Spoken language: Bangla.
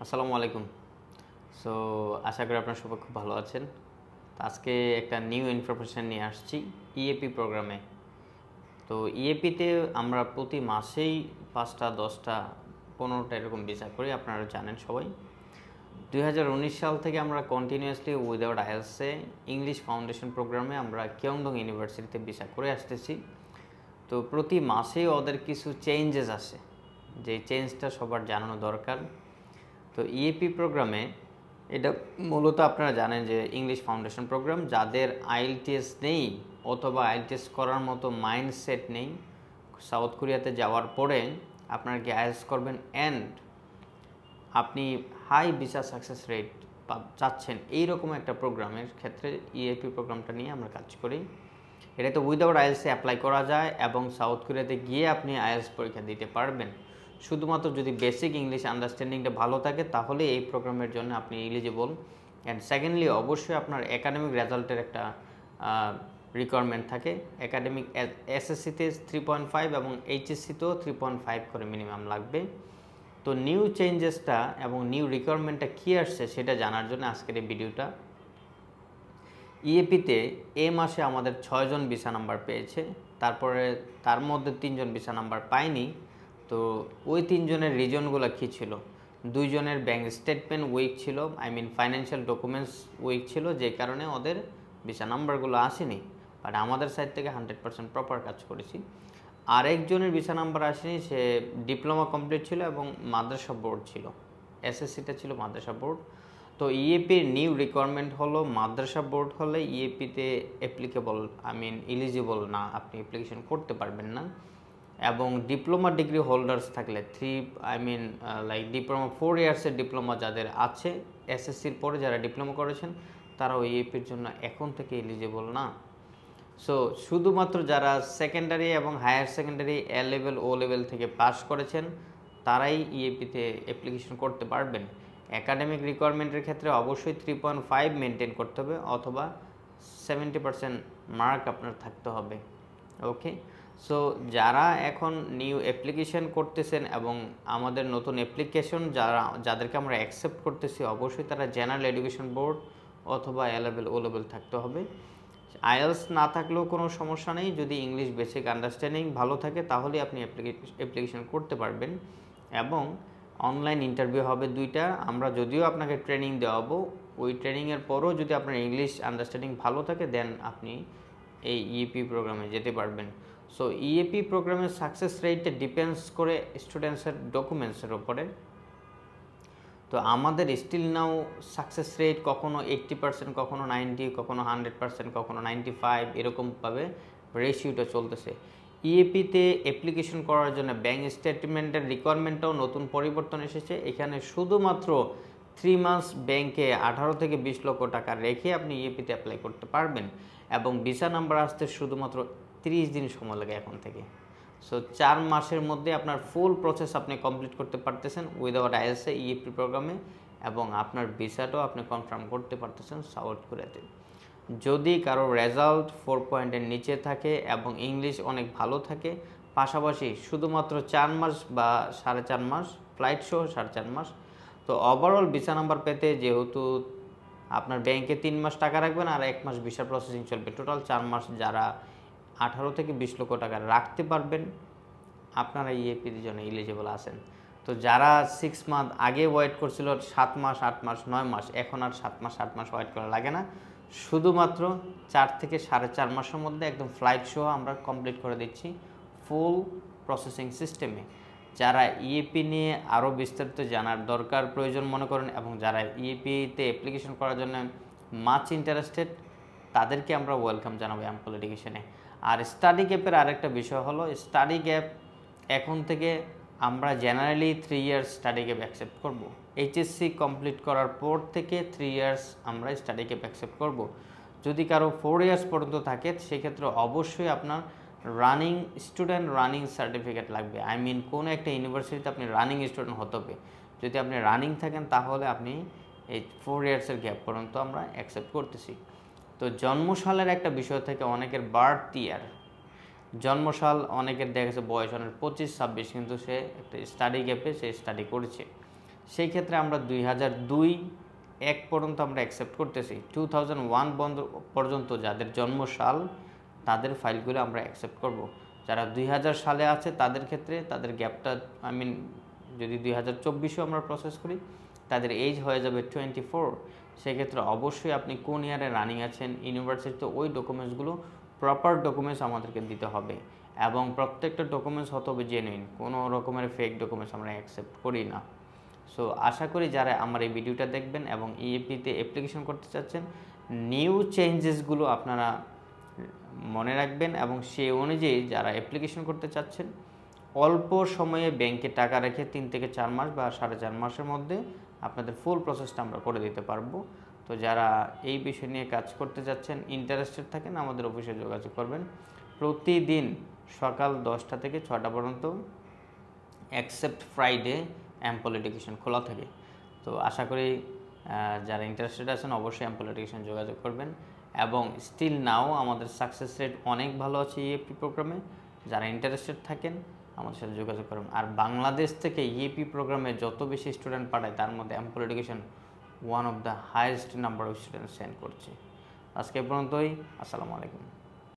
আসসালামু আলাইকুম। সো আশা করি আপনারা সবাই খুব ভালো আছেন। তো আজকে একটা নিউ ইনফরমেশন নিয়ে আসছি ইএপি প্রোগ্রামে। তো ইএপিতে আমরা প্রতি মাসেই 5টা 10টা 15টা এরকম ভিসা করি, আপনারা জানেন সবাই। 2019 সাল থেকে আমরা কন্টিনিউয়াসলি উইদাউট আইএলসে ইংলিশ ফাউন্ডেশন প্রোগ্রামে আমরা কিয়ংডং ইউনিভার্সিটিতে ভিসা করে আসতেছি। তো প্রতি মাসেই ওদের কিছু চেঞ্জেস আসে, যে চেঞ্জটা সবার জানানো দরকার। তো ইএপি প্রোগ্রামে এটা মূলত আপনারা জানেন যে ইংলিশ ফাউন্ডেশন প্রোগ্রাম, যাদের আইএলটিএস নেই অথবা আইএলটিএস করার মতো মাইন্ডসেট নেই, সাউথ কোরিয়াতে যাওয়ার পরে আপনারা কি আইএলটিএস করবেন অ্যান্ড আপনি হাই ভিসা সাকসেস রেট চাচ্ছেন, এইরকম একটা প্রোগ্রামের ক্ষেত্রে ইএপি প্রোগ্রামটা নিয়ে আমরা কাজ করি। এটাতে উইদাউট আইএলটিএসে অ্যাপ্লাই করা যায় এবং সাউথ কোরিয়াতে গিয়ে আপনি আইএলটিএস পরীক্ষা দিতে পারবেন। শুধুমাত্র যদি বেসিক ইংলিশ আন্ডারস্ট্যান্ডিংটা ভালো থাকে তাহলে এই প্রোগ্রামের জন্য আপনি এলিজিবল। অ্যান্ড সেকেন্ডলি অবশ্যই আপনার একাডেমিক রেজাল্টের একটা রিকোয়ারমেন্ট থাকে। একাডেমিক এসএসসিতে 3.5 এবং এইচএসসিতেও 3.5 করে মিনিমাম লাগবে। তো নিউ চেঞ্জেসটা এবং নিউ রিকোয়ারমেন্টটা কী আসছে সেটা জানার জন্য আজকের এই ভিডিওটা। ইএপিতে এ মাসে আমাদের 6 জন ভিসা নাম্বার পেয়েছে, তারপরে তার মধ্যে 3 জন ভিসা নাম্বার পায়নি। তো ওই 3 জনের রিজনগুলো কী ছিল? 2 জনের ব্যাঙ্ক স্টেটমেন্ট উইক ছিল, ফাইন্যান্সিয়াল ডকুমেন্টস উইক ছিল, যে কারণে ওদের ভিসা নাম্বারগুলো আসেনি। বাট আমাদের সাইড থেকে 100% প্রপার কাজ করেছি। আরেকজনের ভিসা নাম্বার আসেনি, সে ডিপ্লোমা কমপ্লিট ছিল এবং মাদ্রাসা বোর্ড ছিল, এসএসসিটা ছিল মাদ্রাসা বোর্ড। তো ইএপির নিউ রিকোয়ারমেন্ট হলো মাদ্রাসা বোর্ড হলে ইএপিতে অ্যাপ্লিকেবল, এলিজিবল না, আপনি অ্যাপ্লিকেশন করতে পারবেন না। এবং ডিপ্লোমা ডিগ্রি হোল্ডার্স থাকলে ডিপ্লোমা 4 ইয়ার্সের ডিপ্লোমা যাদের আছে, এসএসসির পরে যারা ডিপ্লোমা করেছেন তারাও ইএপির জন্য এখন থেকে এলিজিবল না। সো শুধুমাত্র যারা সেকেন্ডারি এবং higher secondary A level O level থেকে পাস করেছেন তারাই ইএপিতে অ্যাপ্লিকেশন করতে পারবেন। একাডেমিক রিকোয়ারমেন্টের ক্ষেত্রে অবশ্যই 3.5 মেনটেন করতে হবে অথবা 70% মার্ক আপনার থাকতে হবে। ওকে, সো যারা এখন নিউ অ্যাপ্লিকেশন করতেছেন এবং আমাদের নতুন অ্যাপ্লিকেশন যাদেরকে আমরা অ্যাকসেপ্ট করতেছি, অবশ্যই তারা জেনারেল এডুকেশন বোর্ড অথবা এ লেভেল ও লেভেল থাকতে হবে। আইএলটিএস না থাকলেও কোনো সমস্যা নেই, যদি ইংলিশ বেসিক আন্ডারস্ট্যান্ডিং ভালো থাকে তাহলে আপনি অ্যাপ্লিকেশন করতে পারবেন। এবং অনলাইন ইন্টারভিউ হবে 2টা। আমরা যদিও আপনাকে ট্রেনিং দেওয়াবো, ওই ট্রেনিংয়ের পরও যদি আপনার ইংলিশ আন্ডারস্ট্যান্ডিং ভালো থাকে দেন আপনি এই ইএপি প্রোগ্রামে যেতে পারবেন। সো ইএপি প্রোগ্রামের সাকসেস রেটটা ডিপেন্ডস করে স্টুডেন্টসের ডকুমেন্টসের ওপরে। তো আমাদের স্টিল নাও সাকসেস রেট কখনো 80%, কখনো 90, কখনো 100%, কখনো 95, এরকমভাবে রেশিওটা চলতেছে। ইএপিতে অ্যাপ্লিকেশন করার জন্য ব্যাঙ্ক স্টেটমেন্টের রিকোয়ারমেন্টটাও নতুন পরিবর্তন এসেছে। এখানে শুধুমাত্র 3 মান্থস ব্যাংকে 18 থেকে 20 লক্ষ টাকা রেখে আপনি ইএপিতে অ্যাপ্লাই করতে পারবেন এবং ভিসা নাম্বার আসতে শুধুমাত্র 30 দিন সময় লাগে এখন থেকে। সো 4 মাসের মধ্যে আপনার ফুল প্রসেস আপনি কমপ্লিট করতে পারতেছেন উইদাউট আইএলটিএস ইএপি প্রোগ্রামে, এবং আপনার ভিসাটাও আপনি কনফার্ম করতে পারতেছেন সাউথ কোরিয়াতে। যদি কারো রেজাল্ট 4 পয়েন্টের নিচে থাকে এবং ইংলিশ অনেক ভালো থাকে, পাশাপাশি শুধুমাত্র 4 মাস বা 4.5 মাস ফ্লাইট সহ 4.5 মাস, তো ওভারঅল ভিসা নাম্বার পেতে যেহেতু আপনার ব্যাংকে 3 মাস টাকা রাখবেন আর 1 মাস ভিসা প্রসেসিং চলবে, টোটাল 4 মাস যারা 18 থেকে 20 লক্ষ টাকা রাখতে পারবেন আপনারা ইএপির জন্য এলিজিবল আছেন। তো যারা 6 মান্থ আগে ওয়েট করছিল, 7 মাস 8 মাস 9 মাস, এখন আর 7 মাস 8 মাস ওয়েট করা লাগে না, শুধুমাত্র 4 থেকে 4.5 মাসের মধ্যে একদম ফ্লাইট সহ আমরা কমপ্লিট করে দিচ্ছি ফুল প্রসেসিং সিস্টেমে। যারা ইএপি নিয়ে আরও বিস্তারিত জানার দরকার প্রয়োজন মনে করেন এবং যারা ইএপিতে অ্যাপ্লিকেশন করার জন্য মাচ ইন্টারেস্টেড, তাদেরকে আমরা ওয়েলকাম জানাবো অ্যাম্পল এডুকেশনে। আর স্টাডি গ্যাপের আরেকটা বিষয় হলো, স্টাডি গ্যাপ এখন থেকে আমরা generally 3 years study gap accept করব। এইচএসসি কমপ্লিট করার পর থেকে 3 ইয়ার্স আমরা স্টাডি গ্যাপ অ্যাকসেপ্ট করব। যদি কারো 4 ইয়ার্স পর্যন্ত থাকে সেক্ষেত্রে অবশ্যই আপনার রানিং স্টুডেন্ট রানিং সার্টিফিকেট লাগবে। কোনো একটা ইউনিভার্সিটিতে আপনি রানিং স্টুডেন্ট হতে হবে। যদি আপনি রানিং থাকেন তাহলে আপনি এই 4 ইয়ার্সের গ্যাপ পর্যন্ত আমরা অ্যাকসেপ্ট করতেছি। তো জন্মসালের একটা বিষয় থেকে অনেকের বার্থ ইয়ার, জন্মসাল অনেকের দেখা গেছে বয়স অনেক 25-26, কিন্তু সে একটা স্টাডি গ্যাপে সে স্টাডি করেছে, সেই ক্ষেত্রে আমরা 2002 এক পর্যন্ত আমরা অ্যাকসেপ্ট করতেছি। 2001 পর্যন্ত যাদের জন্মসাল তাদের ফাইলগুলো আমরা অ্যাকসেপ্ট করব। যারা 2000 সালে আছে তাদের ক্ষেত্রে তাদের গ্যাপটা যদি 2024-এও আমরা প্রসেস করি তাদের এজ হয়ে যাবে 24। সেক্ষেত্রে অবশ্যই আপনি কোন ইয়ারে রানিং আছেন ইউনিভার্সিটিতে ওই ডকুমেন্টসগুলো প্রপার ডকুমেন্টস আমাদেরকে দিতে হবে এবং প্রত্যেকটা ডকুমেন্টস হতে হবে জেনুইন, কোনো রকমের ফেক ডকুমেন্টস আমরা অ্যাকসেপ্ট করি না। সো আশা করি যারা আমার এই ভিডিওটা দেখবেন এবং ইএপিতে অ্যাপ্লিকেশন করতে চাচ্ছেন নিউ চেঞ্জেসগুলো আপনারা মনে রাখবেন এবং সেই অনুযায়ী যারা অ্যাপ্লিকেশন করতে চাচ্ছেন অল্প সময়ে ব্যাংকে টাকা রেখে 3 থেকে 4 মাস বা 4.5 মাসের মধ্যে আপনাদের ফুল প্রসেসটা আমরা করে দিতে পারবো। তো যারা এই বিষয় নিয়ে কাজ করতে যাচ্ছেন ইন্টারেস্টেড থাকেন আমাদের অফিসে যোগাযোগ করবেন। প্রতিদিন সকাল 10টা থেকে 6টা পর্যন্ত এক্সেপ্ট ফ্রাইডে অ্যাম্পল এডুকেশন খোলা থাকে। তো আশা করি যারা ইন্টারেস্টেড আছেন অবশ্যই অ্যাম্পল এডুকেশন যোগাযোগ করবেন এবং স্টিল নাও আমাদের সাকসেস রেট অনেক ভালো আছে ইএপি প্রোগ্রামে। যারা ইন্টারেস্টেড থাকেন আমাদের সাথে যোগাযোগ করবেন। আর বাংলাদেশ থেকে ইএপি প্রোগ্রামে যত বেশি স্টুডেন্ট পাঠায় তার মধ্যে ample education one of the highest number of student send করছে। আজকে পর্যন্তই। আসসালামু আলাইকুম।